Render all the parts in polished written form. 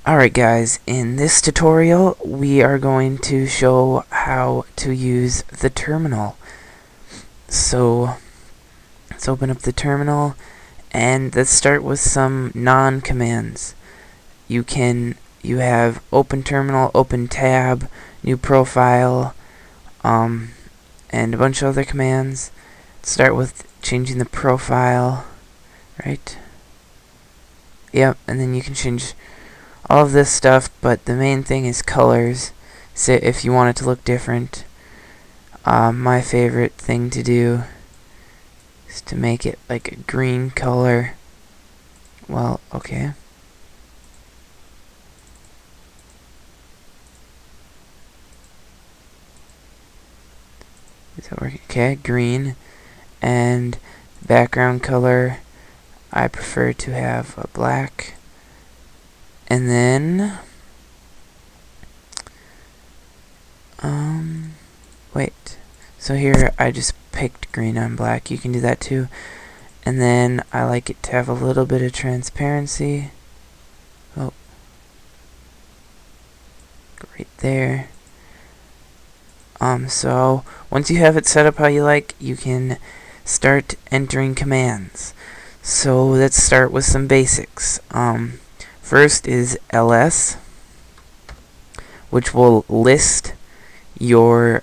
Alright guys, in this tutorial we are going to show how to use the terminal. So let's open up the terminal and let's start with some non-commands. You have open terminal, open tab, new profile, and a bunch of other commands. Let's start with changing the profile, right? Yep, and then you can change all of this stuff, but the main thing is colors. So if you want it to look different, my favorite thing to do is to make it like a green color. Well, okay. Is that working? Okay, green. And background color, I prefer to have a black. And then wait, so here I just picked green on black. You can do that too. And then I like it to have a little bit of transparency. Oh, right there. So once you have it set up how you like, you can start entering commands. So let's start with some basics. First is ls, which will list your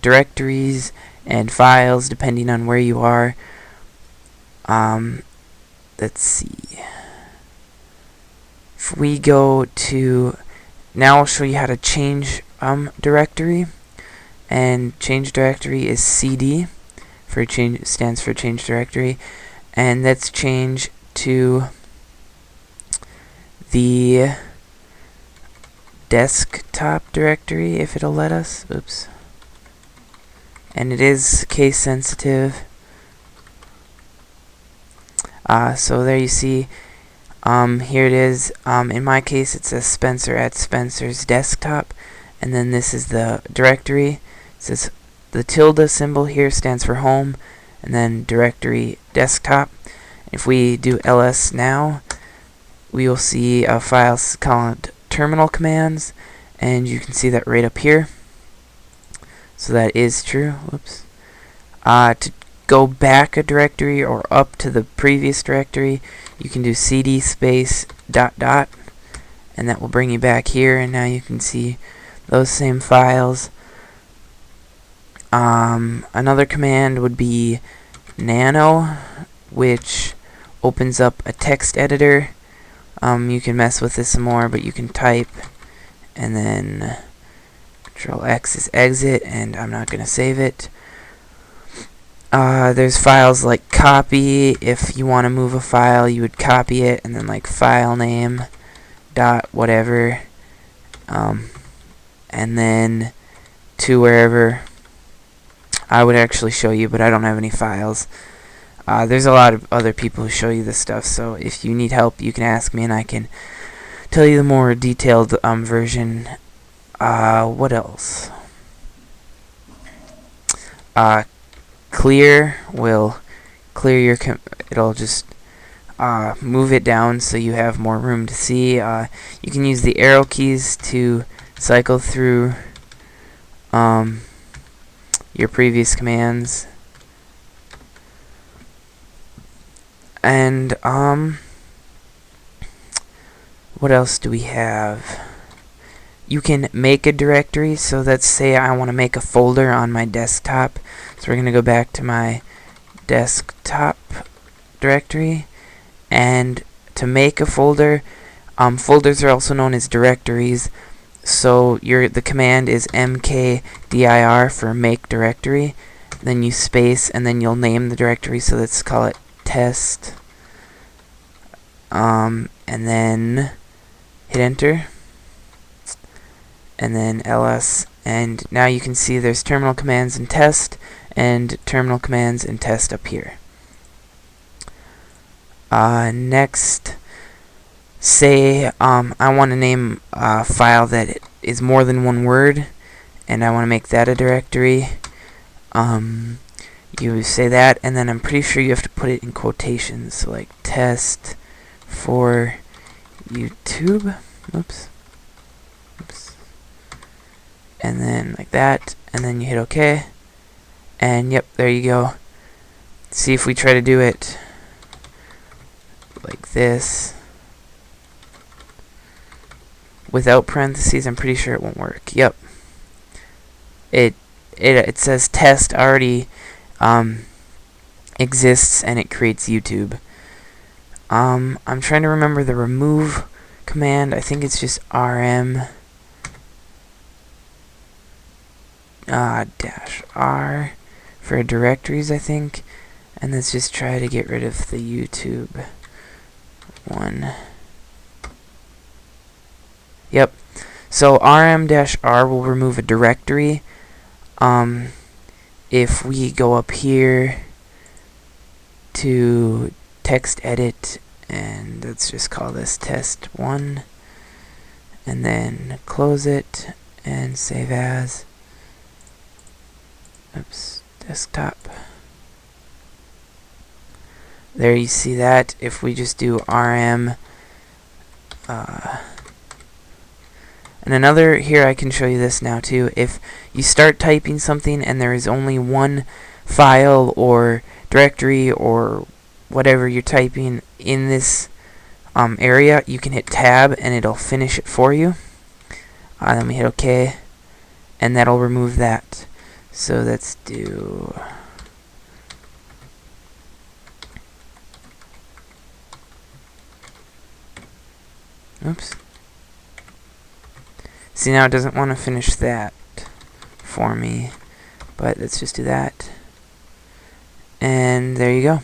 directories and files depending on where you are. Let's see. If we go to, now I'll show you how to change directory. And change directory is cd for change, stands for change directory, and let's change to the desktop directory if it'll let us. Oops. And it is case sensitive. So there you see, here it is. In my case it says Spencer at Spencer's desktop, and then this is the directory. It says the tilde symbol here stands for home, and then directory desktop. If we do ls now, we will see a file called terminal commands, and you can see that right up here. So that is true. Whoops. To go back a directory or up to the previous directory, you can do cd space ... and that will bring you back here, and now you can see those same files. Another command would be nano, which opens up a text editor. You can mess with this some more, but you can type, and then Control X is exit, and I'm not going to save it. There's files like copy. If you want to move a file, you would copy it, and then like file name dot whatever, and then to wherever. I would actually show you, but I don't have any files. There's a lot of other people who show you this stuff, so if you need help, you can ask me and I can tell you the more detailed version. What else? Clear will clear your it'll just move it down so you have more room to see. You can use the arrow keys to cycle through your previous commands. And what else do we have? You can make a directory. So let's say I want to make a folder on my desktop. So we're going to go back to my desktop directory, and to make a folder, folders are also known as directories. So the command is mkdir for make directory. Then you space, and then you'll name the directory. So let's call it test. And then hit enter. And then ls. And now you can see there's terminal commands and test, and terminal commands and test up here. Next, say I want to name a file that is more than one word, and I want to make that a directory. You say that, and then I'm pretty sure you have to put it in quotations, so like test for YouTube. Oops. Oops. And then like that, and then you hit OK. And yep, there you go. See if we try to do it like this without parentheses. I'm pretty sure it won't work. Yep. It says test already exists and it creates YouTube. I'm trying to remember the remove command. I think it's just rm -r for directories, I think. And let's just try to get rid of the YouTube one. Yep. So rm-r will remove a directory. If we go up here to text edit, and let's just call this test 1, and then close it and save as. Oops, desktop. There you see that. If we just do rm, and another, here I can show you this now too. If you start typing something and there is only one file or directory or whatever you're typing in this area, you can hit tab and it'll finish it for you. Then we hit OK, and that'll remove that. So let's do oops. See, now it doesn't want to finish that for me, but let's just do that. And there you go.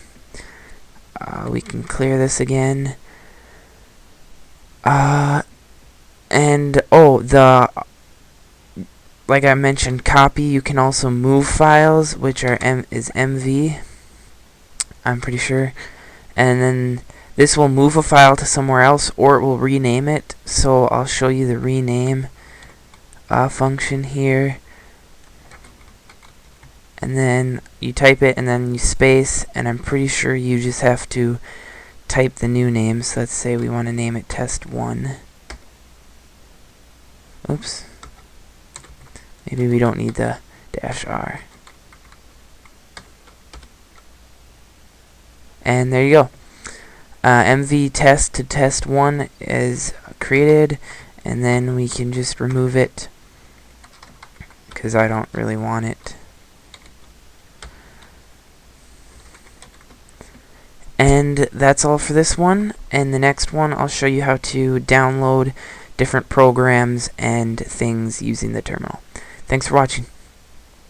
We can clear this again. And oh, like I mentioned, copy. You can also move files, which are is MV. I'm pretty sure. And then this will move a file to somewhere else, or it will rename it. So I'll show you the rename function here. And then you type it, and then you space, and I'm pretty sure you just have to type the new name. So let's say we want to name it test 1. Oops. Maybe we don't need the -r. And there you go. MV test to test 1 is created, and then we can just remove it because I don't really want it. And that's all for this one. And the next one, I'll show you how to download different programs and things using the terminal. Thanks for watching.